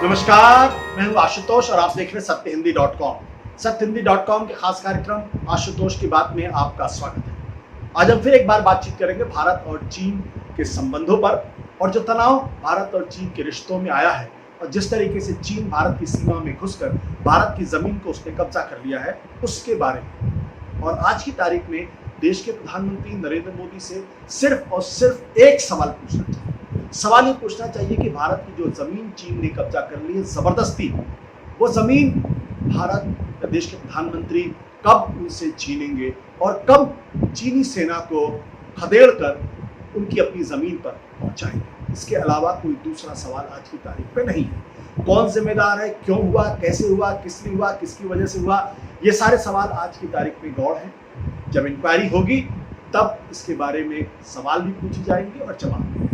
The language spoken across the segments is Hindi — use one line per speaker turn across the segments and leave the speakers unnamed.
नमस्कार, मैं हूं आशुतोष और आप देख रहे हैं सत्यहिंदी.com। सत्यहिंदी.com के खास कार्यक्रम आशुतोष की बात में आपका स्वागत है। आज हम फिर एक बार बातचीत करेंगे भारत और चीन के संबंधों पर और जो तनाव भारत और चीन के रिश्तों में आया है और जिस तरीके से चीन भारत की सीमा में घुसकर भारत की जमीन को उसने कब्जा कर लिया है उसके बारे में। और आज की तारीख में देश के प्रधानमंत्री नरेंद्र मोदी से सिर्फ और सिर्फ एक सवाल पूछना चाहिए। सवाल ये पूछना चाहिए कि भारत की जो जमीन चीन ने कब्जा कर ली है जबरदस्ती, वो जमीन भारत देश के प्रधानमंत्री कब उनसे छीनेंगे और कब चीनी सेना को खदेड़ कर उनकी अपनी जमीन पर पहुंचाएंगे। इसके अलावा कोई दूसरा सवाल आज की तारीख पे नहीं है। कौन जिम्मेदार है, क्यों हुआ, कैसे हुआ, किस लिए हुआ, किसकी वजह से हुआ, ये सारे सवाल आज की तारीख में गौड़ हैं। जब इंक्वायरी होगी तब इसके बारे में सवाल भी पूछे जाएंगे और जवाब मिलेंगे।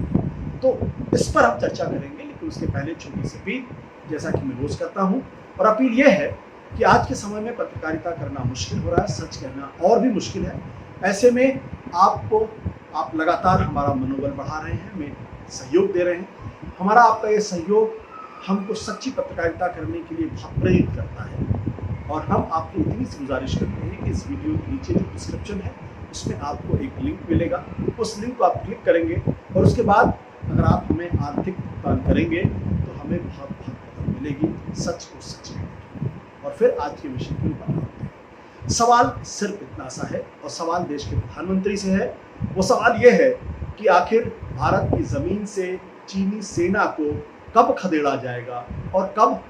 तो इस पर हम चर्चा करेंगे, लेकिन उसके पहले छोटी सी अपील, जैसा कि मैं रोज करता हूं, और अपील यह है कि आज के समय में पत्रकारिता करना मुश्किल हो रहा है, सच कहना और भी मुश्किल है। ऐसे में आप लगातार हमारा मनोबल बढ़ा रहे हैं, हमें सहयोग दे रहे हैं। हमारा आपका ये सहयोग हमको सच्ची पत्रकारिता करने के लिए बहुत प्रेरित करता है और हम आपकी इतनी सी गुजारिश करते हैं कि इस वीडियो के नीचे जो डिस्क्रिप्शन है उसमें आपको एक लिंक मिलेगा। उस लिंक को आप क्लिक करेंगे और उसके बाद अगर आप हमें आर्थिक भुगतान करेंगे तो हमें बहुत मदद मिलेगी, सच को सच में। और फिर आज के विषय की बात करते हैं। सवाल सिर्फ इतना सा है और सवाल देश के प्रधानमंत्री से है। वो सवाल ये है कि आखिर भारत की जमीन से चीनी सेना को कब खदेड़ा जाएगा और कब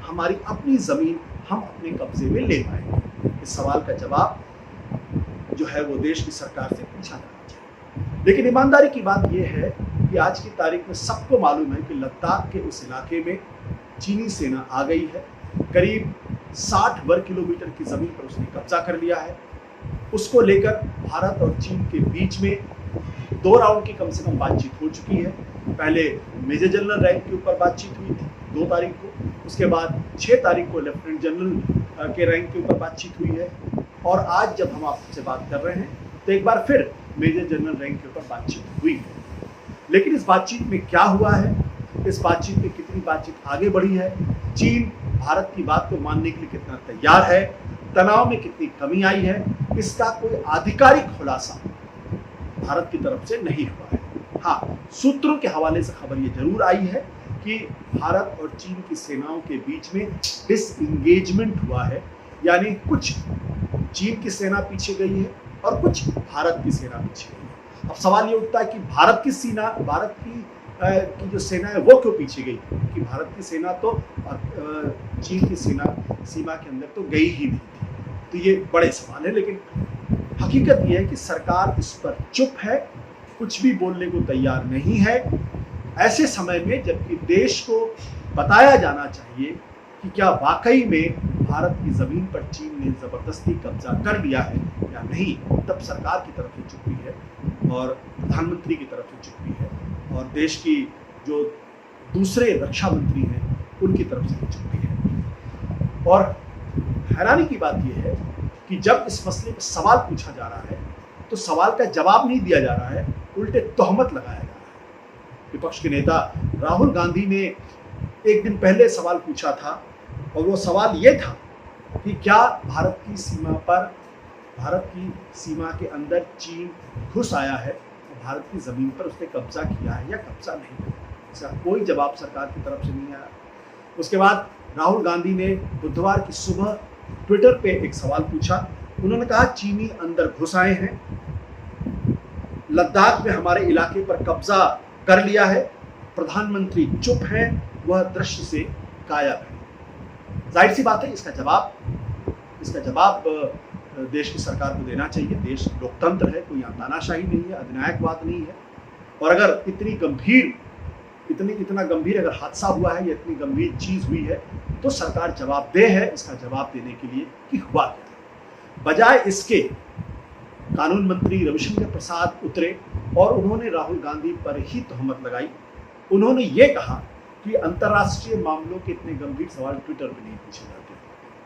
हमारी अपनी जमीन हम अपने कब्जे में ले पाएंगे। इस सवाल का जवाब जो है वो देश की सरकार से पूछा जाना चाहिए। लेकिन ईमानदारी की बात यह है कि आज की तारीख में सबको मालूम है कि लद्दाख के उस इलाके में चीनी सेना आ गई है। करीब 60 वर्ग किलोमीटर की जमीन पर उसने कब्जा कर लिया है। उसको लेकर भारत और चीन के बीच में 2 राउंड की कम से कम बातचीत हो चुकी है। पहले मेजर जनरल रैंक के ऊपर बातचीत हुई थी 2 तारीख को, उसके बाद 6 तारीख को लेफ्टिनेंट जनरल के रैंक के ऊपर बातचीत हुई है और आज जब हम आपसे बात कर रहे हैं तो एक बार फिर मेजर जनरल रैंक के ऊपर बातचीत हुई है। लेकिन इस बातचीत में क्या हुआ है, इस बातचीत में कितनी बातचीत आगे बढ़ी है, चीन भारत की बात को मानने के लिए कितना तैयार है, तनाव में कितनी कमी आई है, इसका कोई आधिकारिक खुलासा भारत की तरफ से नहीं हुआ है। हाँ, सूत्रों के हवाले से खबर ये जरूर आई है कि भारत और चीन की सेनाओं के बीच में डिसएंगेजमेंट हुआ है, यानी कुछ चीन की सेना पीछे गई है और कुछ भारत की सेना पीछे गई है। अब सवाल ये उठता है कि भारत की जो सेना है वो क्यों पीछे गई, कि भारत की सेना तो चीन की सीमा के अंदर तो गई ही नहीं थी। तो ये बड़े सवाल है, लेकिन हकीकत ये है कि सरकार इस पर चुप है, कुछ भी बोलने को तैयार नहीं है। ऐसे समय में जबकि देश को बताया जाना चाहिए कि क्या वाकई में भारत की जमीन पर चीन ने जबरदस्ती कब्जा कर लिया है या नहीं, तब सरकार की तरफ से चुप्पी है और प्रधानमंत्री की तरफ से चुप्पी है और देश की जो दूसरे रक्षा मंत्री हैं उनकी तरफ से भी चुप्पी है। और हैरानी की बात यह है कि जब इस मसले पर सवाल पूछा जा रहा है तो सवाल का जवाब नहीं दिया जा रहा है, उल्टे तोहमत लगाया जा रहा है। विपक्ष के नेता राहुल गांधी ने एक दिन पहले सवाल पूछा था और वो सवाल ये था कि क्या भारत की सीमा के अंदर चीन घुस आया है और भारत की जमीन पर उसने कब्जा किया है या कब्जा नहीं। इसका कोई जवाब सरकार की तरफ से नहीं आया। उसके बाद राहुल गांधी ने बुधवार की सुबह ट्विटर पे एक सवाल पूछा। उन्होंने कहा चीनी अंदर घुस आए हैं, लद्दाख में हमारे इलाके पर कब्जा कर लिया है, प्रधानमंत्री चुप हैं, वह दृश्य से गायब है। जाहिर सी बात है इसका जवाब देश की सरकार को देना चाहिए। देश लोकतंत्र है, कोई तानाशाही नहीं है, अधिनायकवाद नहीं है। और अगर इतना गंभीर अगर हादसा हुआ है या इतनी गंभीर चीज हुई है तो सरकार जवाबदेह है इसका जवाब देने के लिए कि हुआ क्या है। बजाय इसके कानून मंत्री रविशंकर प्रसाद उतरे और उन्होंने राहुल गांधी पर ही तोहमत लगाई। उन्होंने ये कहा कि अंतर्राष्ट्रीय मामलों के इतने गंभीर सवाल ट्विटर पर नहीं पूछे जाते।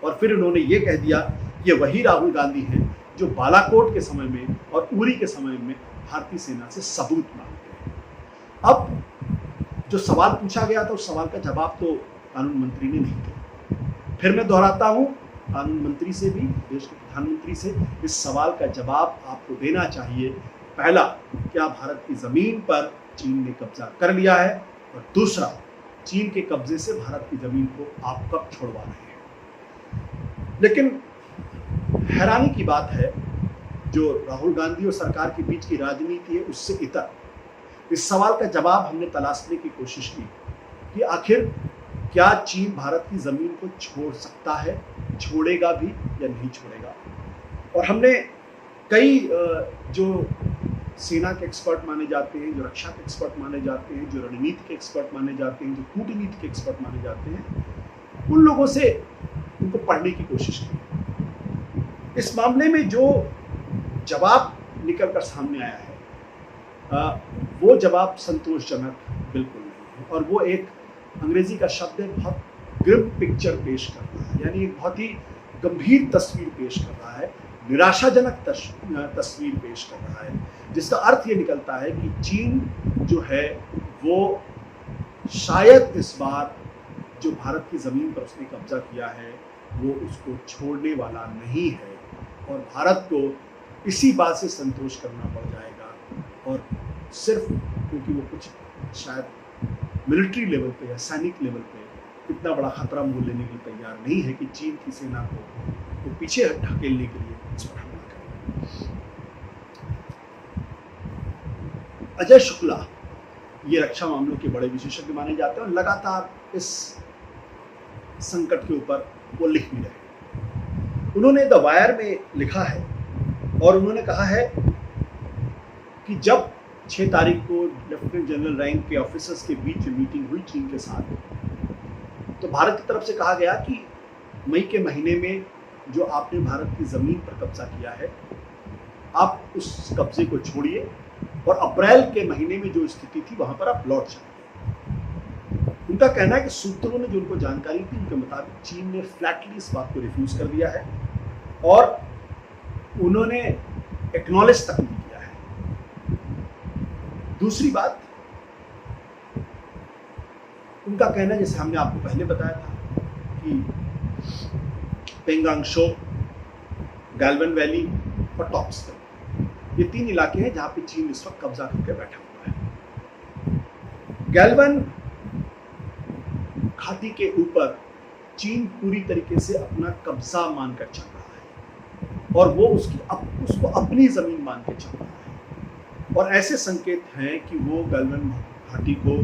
और फिर उन्होंने ये कह दिया ये वही राहुल गांधी हैं जो बालाकोट के समय में और उरी के समय में भारतीय सेना से सबूत मांगते हैं। अब जो सवाल पूछा गया था उस सवाल का जवाब तो कानून मंत्री ने नहीं की। फिर मैं दोहराता हूँ, कानून मंत्री से भी, देश के प्रधानमंत्री से इस सवाल का जवाब आपको देना चाहिए। पहला, क्या भारत की जमीन पर चीन ने कब्जा कर लिया है, और दूसरा, चीन के कब्जे से भारत की जमीन को आप कब छोड़वा रहे हैं। लेकिन हैरानी की बात है, जो राहुल गांधी और सरकार के बीच की राजनीति है उससे इतर इस सवाल का जवाब हमने तलाशने की कोशिश की कि आखिर क्या चीन भारत की जमीन को छोड़ सकता है, छोड़ेगा भी या नहीं छोड़ेगा। और हमने कई जो सेना के एक्सपर्ट माने जाते हैं, जो रक्षा के एक्सपर्ट माने जाते हैं, जो रणनीति के एक्सपर्ट माने जाते हैं, जो कूटनीति के एक्सपर्ट माने जाते हैं, उन लोगों से उनको पढ़ने की कोशिश की। इस मामले में जो जवाब निकल कर सामने आया है वो जवाब संतोषजनक बिल्कुल नहीं है, और वो एक अंग्रेजी का शब्द है, बहुत ग्रिम पिक्चर पेश कर रहा है, यानी एक बहुत ही गंभीर तस्वीर पेश कर रहा है, निराशाजनक तस्वीर पेश कर रहा है, जिसका अर्थ ये निकलता है कि चीन जो है वो शायद इस बार जो भारत की ज़मीन पर उसने कब्जा किया है वो उसको छोड़ने वाला नहीं है, और भारत को इसी बात से संतोष करना पड़ जाएगा। और सिर्फ क्योंकि वो कुछ शायद मिलिट्री लेवल पे या सैनिक लेवल पे इतना बड़ा खतरा मोल लेने के लिए तैयार नहीं है कि चीन की सेना को तो पीछे ढकेलने के लिए इस पर हमला करें। अजय शुक्ला ये रक्षा मामलों के बड़े विशेषज्ञ माने जाते हैं और लगातार इस संकट के ऊपर वो लिख भी रहे। उन्होंने द वायर में लिखा है और उन्होंने कहा है कि जब 6 तारीख को लेफ्टिनेंट जनरल रैंक के ऑफिसर्स के बीच मीटिंग हुई चीन के साथ, तो भारत की तरफ से कहा गया कि मई के महीने में जो आपने भारत की ज़मीन पर कब्जा किया है, आप उस कब्जे को छोड़िए और अप्रैल के महीने में जो स्थिति थी वहां पर आप लौट जाइए। उनका कहना है कि सूत्रों ने जो उनको जानकारी थी उनके मुताबिक चीन ने फ्लैटली इस बात को रिफ्यूज कर दिया है और उन्होंने एक्नॉलेज तक नहीं किया है। दूसरी बात, उनका कहना है, जैसे हमने आपको पहले बताया था कि पेंगांग शो, गैल्वन वैली और टॉप्सटन, ये 3 इलाके हैं जहां पे चीन इस वक्त कब्जा करके बैठा हुआ है। गैल्वन घाटी के ऊपर चीन पूरी तरीके से अपना कब्जा मानकर चल रहा है और वो उसको अपनी जमीन मान के चल रहा है, और ऐसे संकेत हैं कि वो गैल्वन घाटी को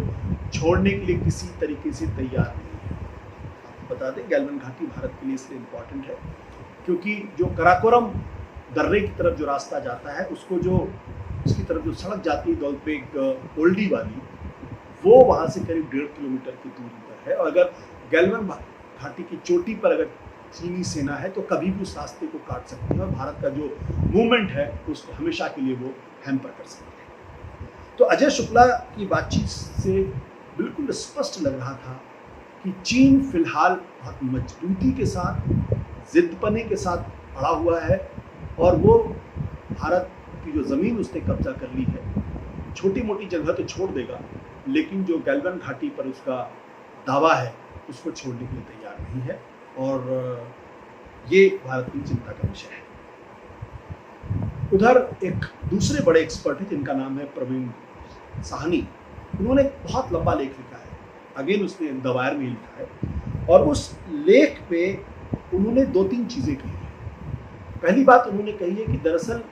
छोड़ने के लिए किसी तरीके से तैयार नहीं है। आपको बता दें, गैल्वन घाटी भारत के लिए इसलिए इम्पोर्टेंट है क्योंकि जो कराकोरम दर्रे की तरफ जो रास्ता जाता है, उसकी तरफ जो सड़क जाती है दौलतबेग ओल्डी वाली, वो वहाँ से करीब 1.5 किलोमीटर की दूरी पर है। और अगर गैल्वन घाटी की चोटी पर अगर चीनी सेना है तो कभी भी उस रास्ते को काट सकती है और भारत का जो मूवमेंट है उसको हमेशा के लिए वो हैम्पर कर सकते हैं। तो अजय शुक्ला की बातचीत से बिल्कुल स्पष्ट लग रहा था कि चीन फिलहाल बहुत मजबूती के साथ, जिद्दपने के साथ अड़ा हुआ है और वो भारत की जो ज़मीन उसने कब्जा कर ली है, छोटी मोटी जगह तो छोड़ देगा, लेकिन जो गैल्वन घाटी पर उसका दावा है उसको छोड़ने के लिए तैयार नहीं है, और ये भारत की चिंता का विषय है। उधर एक दूसरे बड़े एक्सपर्ट हैं जिनका नाम है प्रवीण साहनी। उन्होंने बहुत लंबा लेख लिखा है, अगेन उसने द वायर में लिखा है, और उस लेख पे उन्होंने 2-3 चीज़ें कही हैं। पहली बात उन्होंने कही है कि दरअसल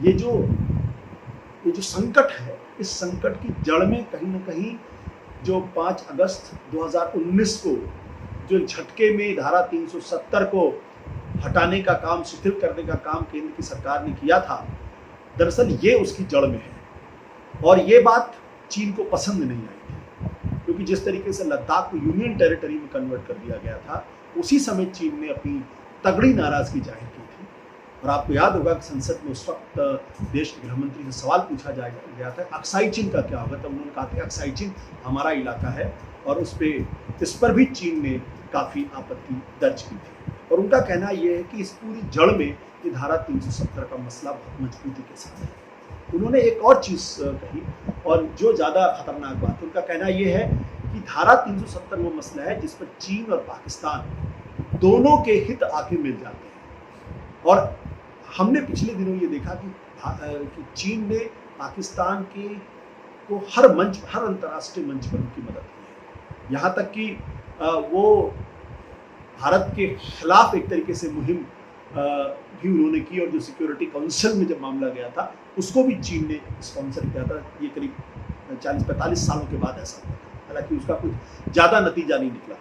ये जो संकट है, इस संकट की जड़ में कहीं ना कहीं जो 5 अगस्त 2019 को जो झटके में धारा 370 को हटाने का काम, शिथिल करने का काम केंद्र की सरकार ने किया था, दरअसल ये उसकी जड़ में है। और ये बात चीन को पसंद नहीं आई थी, क्योंकि जिस तरीके से लद्दाख को यूनियन टेरिटरी में कन्वर्ट कर दिया गया था, उसी समय चीन ने अपनी तगड़ी नाराजगी जाहिर की थी। और आपको याद होगा कि संसद में उस वक्त देश के गृहमंत्री से सवाल पूछा गया था अक्साई चीन का क्या होगा, तब उन्होंने कहा था अक्साई चीन हमारा इलाका है, और इस पर भी चीन ने काफ़ी आपत्ति दर्ज की थी। और उनका कहना यह है कि इस पूरी जड़ में ये धारा 370 का मसला बहुत मजबूती के साथ है। उन्होंने एक और चीज़ कही, और जो ज़्यादा खतरनाक बात है, उनका कहना यह है कि धारा 370 वो मसला है जिस पर चीन और पाकिस्तान दोनों के हित आके मिल जाते हैं। और हमने पिछले दिनों ये देखा कि चीन ने पाकिस्तान के को हर अंतर्राष्ट्रीय मंच पर उनकी मदद की है। यहाँ तक कि वो भारत के खिलाफ एक तरीके से मुहिम भी उन्होंने की, और जो सिक्योरिटी काउंसिल में जब मामला गया था उसको भी चीन ने स्पॉन्सर किया था। ये करीब 40-45 सालों के बाद ऐसा हुआ, हालांकि उसका कुछ ज़्यादा नतीजा नहीं निकला।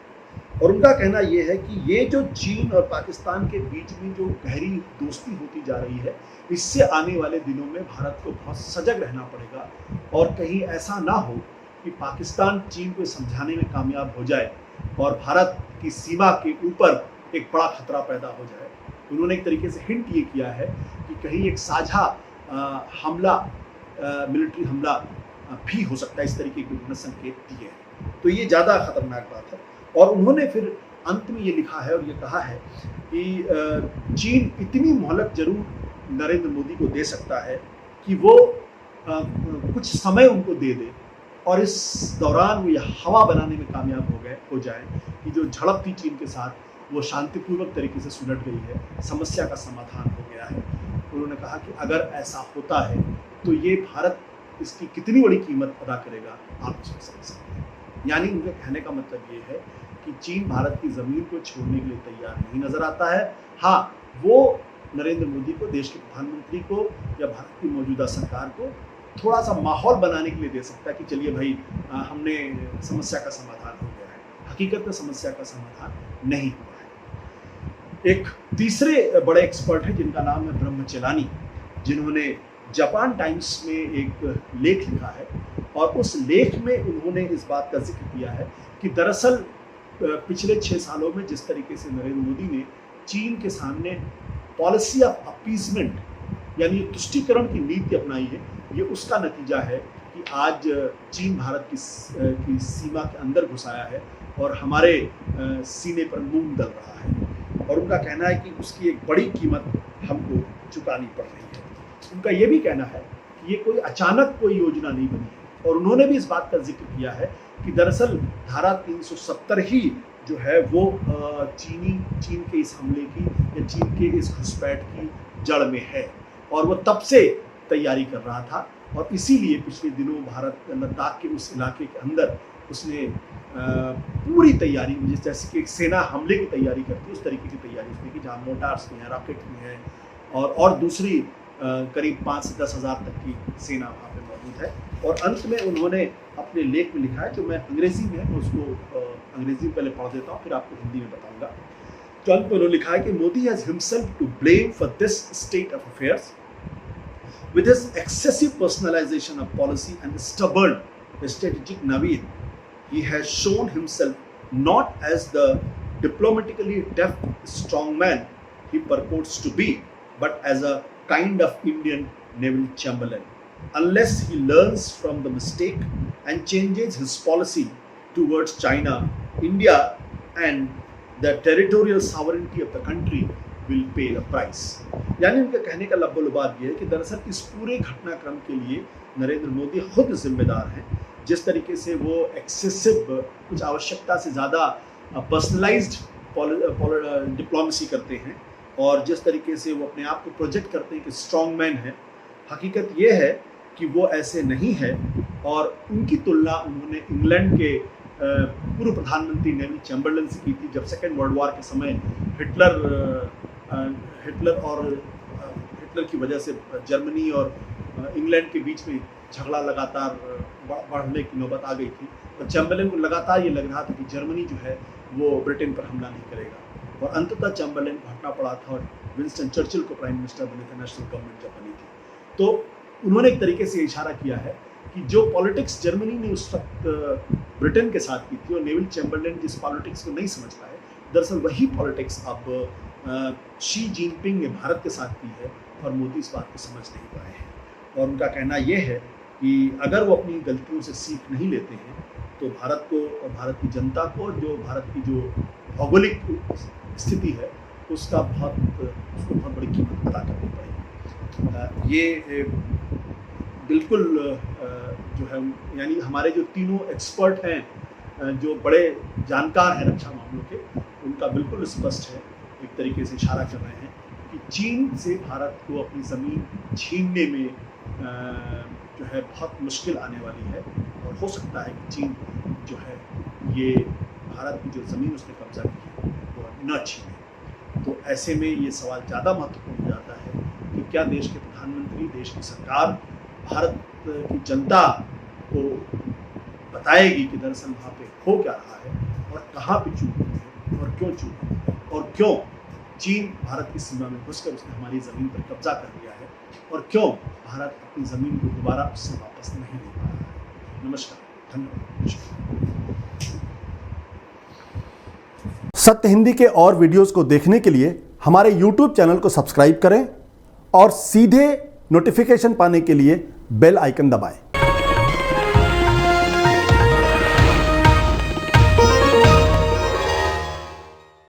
और उनका कहना ये है कि ये जो चीन और पाकिस्तान के बीच में जो गहरी दोस्ती होती जा रही है, इससे आने वाले दिनों में भारत को बहुत सजग रहना पड़ेगा, और कहीं ऐसा ना हो कि पाकिस्तान चीन को समझाने में कामयाब हो जाए और भारत की सीमा के ऊपर एक बड़ा खतरा पैदा हो जाए। उन्होंने एक तरीके से हिंट ये किया है कि कहीं एक साझा हमला, मिलिट्री हमला भी हो सकता है, इस तरीके के उन्होंने संकेत दिए हैं। तो ये ज़्यादा खतरनाक बात है। और उन्होंने फिर अंत में ये लिखा है और ये कहा है कि चीन इतनी मोहलत जरूर नरेंद्र मोदी को दे सकता है कि वो कुछ समय उनको दे दे, और इस दौरान वो यह हवा बनाने में कामयाब हो जाए कि जो झड़प थी चीन के साथ वो शांतिपूर्वक तरीके से सुलझ गई है, समस्या का समाधान हो गया है। उन्होंने कहा कि अगर ऐसा होता है तो ये भारत इसकी कितनी बड़ी कीमत अदा करेगा, आप इसको समझ सकते हैं। यानी उनके कहने का मतलब ये है कि चीन भारत की ज़मीन को छोड़ने के लिए तैयार नहीं नज़र आता है। हाँ, वो नरेंद्र मोदी को, देश के प्रधानमंत्री को या भारत की मौजूदा सरकार को थोड़ा सा माहौल बनाने के लिए दे सकता है कि चलिए भाई, हमने समस्या का समाधान हो गया है। हकीकत में समस्या का समाधान नहीं हुआ है। एक तीसरे बड़े एक्सपर्ट हैं जिनका नाम है ब्रह्मचेलानी, जिन्होंने जापान टाइम्स में एक लेख लिखा है, और उस लेख में उन्होंने इस बात का जिक्र किया है कि दरअसल पिछले 6 सालों में जिस तरीके से नरेंद्र मोदी ने चीन के सामने पॉलिसी ऑफ अपीजमेंट यानी तुष्टीकरण की नीति अपनाई है, ये उसका नतीजा है कि आज चीन भारत की सीमा के अंदर घुस आया है और हमारे सीने पर मूंग दल रहा है। और उनका कहना है कि उसकी एक बड़ी कीमत हमको चुकानी पड़ रही है। उनका ये भी कहना है कि ये कोई अचानक कोई योजना नहीं बनी है, और उन्होंने भी इस बात का जिक्र किया है कि दरअसल धारा 370 ही जो है वो चीन के इस हमले की या चीन के इस घुसपैठ की जड़ में है, और वो तब से तैयारी कर रहा था। और इसीलिए पिछले दिनों भारत लद्दाख के उस इलाके के अंदर उसने पूरी तैयारी, जैसे कि एक सेना हमले की तैयारी करती है उस तरीके की तैयारी उसने की, जहाँ मोटार्स भी हैं, रॉकेट भी हैं, और दूसरी करीब 5 से 10 हज़ार तक की सेना वहाँ पे मौजूद है। और अंत में उन्होंने अपने लेख में लिखा है, जो मैं अंग्रेजी में उसको अंग्रेजी में पहले पढ़ देता हूँ, फिर आपको हिंदी में बताऊँगा। तो अंत में उन्होंने लिखा है कि Modi has himself to blame for this state of affairs with his excessive personalization of policy and stubborn strategic naivete. He has shown himself not as the diplomatically deft strongman he purports to be, but as a kind of Indian Neville Chamberlain. Unless he learns from the mistake and changes his policy towards China, India and the territorial sovereignty of the country will pay the price. यानी उनके कहने का लब्बो-लुबाब ये है कि दरअसल इस पूरे घटनाक्रम के लिए नरेंद्र मोदी खुद जिम्मेदार हैं। जिस तरीके से वो एक्सेसिव, कुछ आवश्यकता से ज़्यादा पर्सनलाइज्ड डिप्लोमेसी करते हैं, और जिस तरीके से वो अपने आप को प्रोजेक्ट करते हैं कि स्ट्रॉन्ग मैन है, हकीकत ये है कि वो ऐसे नहीं है। और उनकी तुलना उन्होंने इंग्लैंड के पूर्व प्रधानमंत्री नेविल चैम्बरलेन से की थी, जब सेकेंड वर्ल्ड वॉर के समय हिटलर की वजह से जर्मनी और इंग्लैंड के बीच में झगड़ा लगातार बढ़ने की नौबत आ गई थी, और चैम्बरलेन को लगातार ये लग रहा था कि जर्मनी जो है वो ब्रिटेन पर हमला नहीं करेगा, और अंततः चैम्बरलेन को हटना पड़ा था और विंस्टन चर्चिल को प्राइम मिनिस्टर बने थे, नेशनल गवर्नमेंट जब बनी थी। तो उन्होंने एक तरीके से इशारा किया है कि जो पॉलिटिक्स जर्मनी ने उस वक्त ब्रिटेन के साथ की थी, और नेविल चैम्बरलेन जिस पॉलिटिक्स को नहीं समझ पाए, दरअसल वही पॉलिटिक्स अब शी जिनपिंग ने भारत के साथ की है, और मोदी इस बात को समझ नहीं पाए हैं। और उनका कहना यह है कि अगर वो अपनी गलतियों से सीख नहीं लेते हैं तो भारत को और भारत की जनता को, जो भारत की जो भौगोलिक स्थिति है उसको बहुत बड़ी कीमत अदा करनी पड़ेगी। ये बिल्कुल जो है, यानी हमारे जो तीनों एक्सपर्ट हैं जो बड़े जानकार हैं रक्षा मामलों के, उनका बिल्कुल स्पष्ट है, एक तरीके से इशारा कर रहे हैं कि चीन से भारत को अपनी ज़मीन छीनने में जो है बहुत मुश्किल आने वाली है, और हो सकता है कि चीन जो है ये भारत की जो ज़मीन उसने कब्जा की है वो न छीने। तो ऐसे में ये सवाल ज़्यादा महत्वपूर्ण हो जाता है कि क्या देश के प्रधानमंत्री, देश की सरकार भारत की जनता को बताएगी कि दरअसल वहाँ पे हो क्या रहा है और कहाँ पे चूक हुई है और क्यों चूक हुई है, और क्यों चीन भारत की सीमा में घुसकर उसने हमारी ज़मीन पर कब्जा कर लिया है, और क्यों भारत अपनी ज़मीन को दोबारा उससे वापस नहीं ले पा रहा है। नमस्कार, धन्यवाद।
सत्य हिंदी के और वीडियोस को देखने के लिए हमारे YouTube चैनल को सब्सक्राइब करें और सीधे नोटिफिकेशन पाने के लिए बेल आइकन दबाएं।